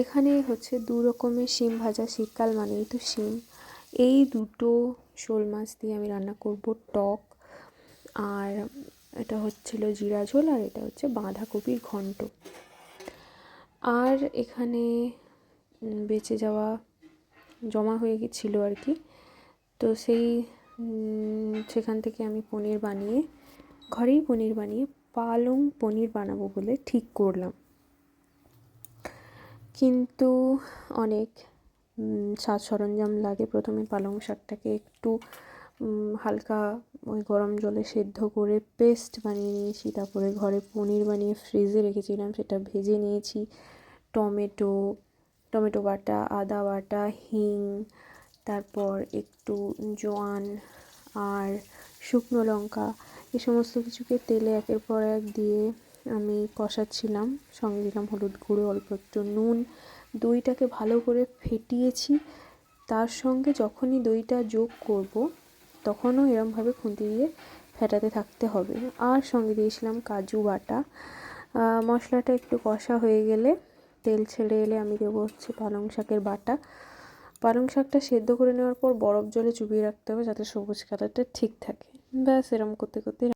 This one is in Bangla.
এখানে হচ্ছে দু রকমের শিম ভাজা, শীতকাল মানেই তো শিম। এই দুটো শোল মাছ দিয়ে আমি রান্না করব টক। আর এটা হচ্ছিল জিরা ঝোল, আর এটা হচ্ছে বাঁধাকপির ঘন্ট। আর এখানে বেঁচে যাওয়া জমা হয়ে গেছিলো আর কি, তো সেখান থেকে আমি ঘরেই পনির বানিয়ে পালং পনির বানাবো বলে ঠিক করলাম। কিন্তু অনেক সাজ সরঞ্জাম লাগে। প্রথমে পালং শাকটাকে একটু হালকা ওই গরম জলে সেদ্ধ করে পেস্ট বানিয়ে নিয়েছি। তারপরে ঘরে পনির বানিয়ে ফ্রিজে রেখেছিলাম, সেটা ভেজে নিয়েছি। টমেটো বাটা, আদা বাটা, হিং, তারপর একটু জোয়ান আর শুকনো লঙ্কা, এই সমস্ত কিছুকে তেলে একের পর এক দিয়ে আমি কষাচ্ছিলাম। সঙ্গে দিলাম হলুদ গুঁড়ো, অল্প একটু নুন। দইটাকে ভালো করে ফেটিয়েছি। তার সঙ্গে যখনই দইটা যোগ করব তখনও এরমভাবে খুন্তি দিয়ে ফেটাতে থাকতে হবে। আর সঙ্গে দিয়েছিলাম কাজু বাটা। মশলাটা একটু কষা হয়ে গেলে, তেল ছেড়ে এলে আমি দেবো হচ্ছে পালং শাকের বাটা। পালং শাকটা সেদ্ধ করে নেওয়ার পর বরফ জলে চুবিয়ে রাখতে হবে যাতে সবুজ কালারটা ঠিক থাকে। ব্যাস, এরম করতে করতে